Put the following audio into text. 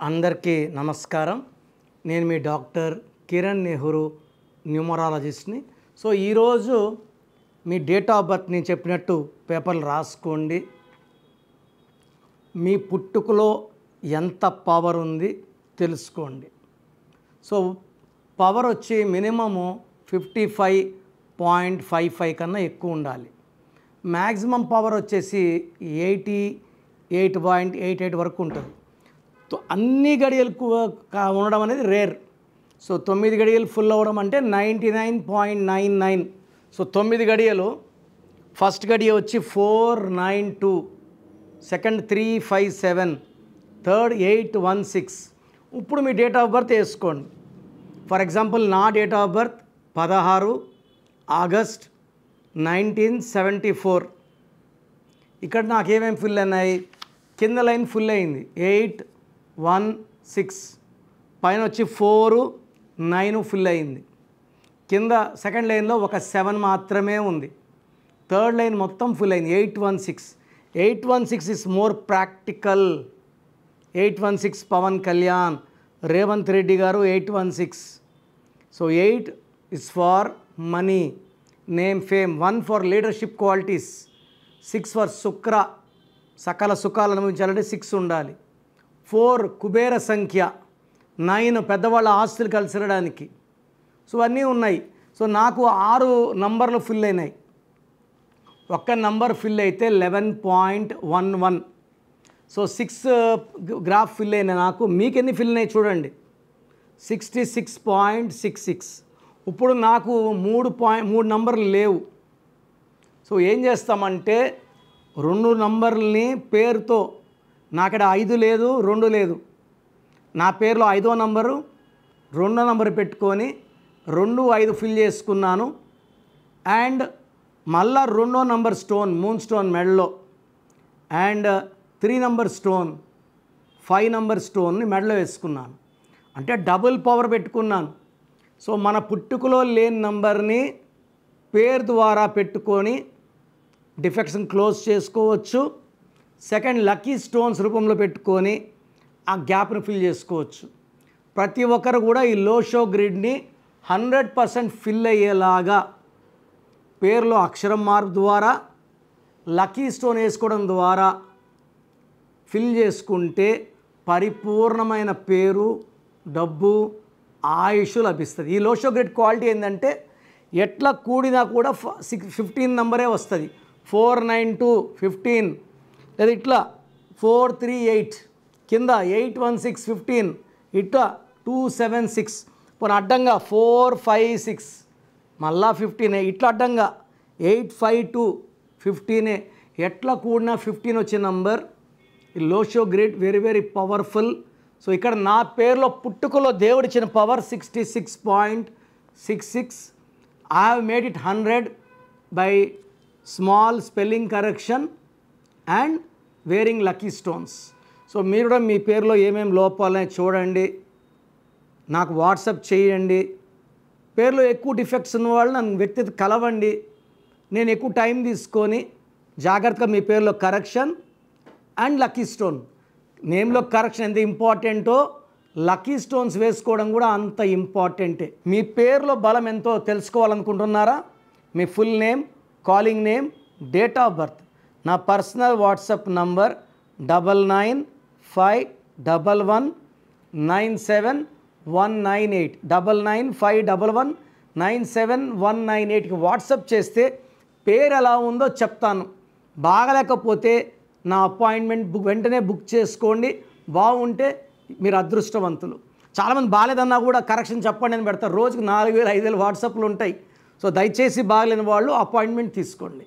అందరికీ నమస్కారం. నేను మీ డాక్టర్ కిరణ్ నెహ్రూ, న్యూమరాలజిస్ట్ని. సో ఈరోజు మీ డేట్ ఆఫ్ బర్త్ నేను చెప్పినట్టు పేపర్లు రాసుకోండి. మీ పుట్టుకలో ఎంత పవర్ ఉంది తెలుసుకోండి. సో పవర్ వచ్చి మినిమము 55.55 కన్నా ఎక్కువ ఉండాలి. మ్యాక్సిమం పవర్ వచ్చేసి 88.88 వరకు ఉంటుంది. అన్ని గడియలు ఉండడం అనేది రేర్. సో 9 గడియలు ఫుల్ అవ్వడం అంటే 99.99. సో 9 గడియలు, ఫస్ట్ గడియ వచ్చి 492, సెకండ్ 357, థర్డ్ 816. ఇప్పుడు మీ డేట్ ఆఫ్ బర్త్ వేసుకోండి. ఫర్ ఎగ్జాంపుల్ నా డేట్ ఆఫ్ బర్త్ 16 ఆగస్ట్ 1974. ఇక్కడ నాకేమేమి ఫిల్ అయినాయి? కింద లైన్ ఫుల్ అయింది 816, పైన వచ్చి 4 9 ఫుల్ అయింది. కింద సెకండ్ లైన్లో ఒక 7 మాత్రమే ఉంది. థర్డ్ లైన్ మొత్తం ఫుల్ అయింది 816. 816 is more practical. 816 Pavan Kalyan, Revanth Reddy గారు 816. So 8 is for money, name, fame. 1 for leadership qualities. 6 for Shukra, సకల సుఖాలు అనుభవించాలంటే 6 ఉండాలి. 4 కుబేర సంఖ్య. 9 పెద్దవాళ్ళ ఆస్తులు కలిసిరడానికి. సో అన్నీ ఉన్నాయి. సో నాకు 6 నంబర్లు ఫిల్ అయినాయి. ఒక్క నంబర్ ఫిల్ అయితే 11.11. సో 6 గ్రాఫ్ ఫిల్ అయినాయి నాకు. మీకు ఎన్ని ఫిల్ అయినాయి చూడండి, 66.66. ఇప్పుడు నాకు 3 నంబర్లు లేవు. సో ఏం చేస్తామంటే 2 నంబర్లని పేరుతో, నాకడ 5 లేదు 2 లేదు, నా పేరులో 5వ నంబరు 2వ నంబరు పెట్టుకొని 2 5 ఫిల్ చేసుకున్నాను. అండ్ మళ్ళా 2వ నంబర్ స్టోన్, మూన్ స్టోన్ మెడలో, అండ్ 3 నంబర్ స్టోన్, 5 నంబర్ స్టోన్ని మెడలో వేసుకున్నాను. అంటే డబుల్ పవర్ పెట్టుకున్నాను. సో మన పుట్టుకలో లేని నంబర్ని పేరు ద్వారా పెట్టుకొని డిఫెక్షన్ క్లోజ్ చేసుకోవచ్చు. సెకండ్, లక్కీ స్టోన్స్ రూపంలో పెట్టుకొని ఆ గ్యాప్ని ఫిల్ చేసుకోవచ్చు. ప్రతి ఒక్కరు కూడా ఈ లోషో గ్రిడ్ని 100% ఫిల్ అయ్యేలాగా పేరులో అక్షరం మార్పు ద్వారా, లక్కీ స్టోన్ వేసుకోవడం ద్వారా ఫిల్ చేసుకుంటే పరిపూర్ణమైన పేరు, డబ్బు, ఆయుష్ లభిస్తుంది. ఈ లోషో గ్రిడ్ క్వాలిటీ ఏంటంటే ఎట్లా కూడినా కూడా 15 నంబరే వస్తుంది. 492 15, లేదా ఇట్లా 438, కింద 816 15, ఇట్లా 276, పోనీ అడ్డంగా 456, మళ్ళా 15, ఇట్లా అడ్డంగా 852 15. ఎట్లా కూడినా 15 వచ్చే నంబర్ ఈ Lo Shu grid very very powerful. So ఇక్కడ నా పేరులో పుట్టుకలో దేవుడిచ్చిన power 66.66. I have made it 100 by small spelling correction and wearing lucky stones. So మీరు కూడా మీ పేరులో ఏమేమి లోపాలని చూడండి, నాకు వాట్సాప్ చేయండి. పేరులో ఎక్కువ డిఫెక్ట్స్ ఉన్న వాళ్ళు నన్ను వ్యక్తిగత కలవండి. నేను ఎక్కువ టైం తీసుకొని జాగ్రత్తగా మీ పేరులో కరెక్షన్ అండ్ లక్కీ స్టోన్, నేమ్లో కరెక్షన్ ఎంత ఇంపార్టెంటో లక్కీ స్టోన్స్ వేసుకోవడం కూడా అంత ఇంపార్టెంటే. మీ పేరులో బలం ఎంతో తెలుసుకోవాలనుకుంటున్నారా? మీ full name, calling name, date of birth, నా పర్సనల్ వాట్సాప్ నంబర్ 9951197198, 9951197198కి వాట్సాప్ చేస్తే పేరు ఎలా ఉందో చెప్తాను. బాగలేకపోతే నా అపాయింట్మెంట్ వెంటనే బుక్ చేసుకోండి. బాగుంటే మీరు అదృష్టవంతులు. చాలామంది బాగాలేదన్నా కూడా కరెక్షన్ చెప్పండి అని పెడతారు. రోజుకు 4000 5000 వాట్సాప్లు ఉంటాయి. సో దయచేసి బాగలేని వాళ్ళు అపాయింట్మెంట్ తీసుకోండి.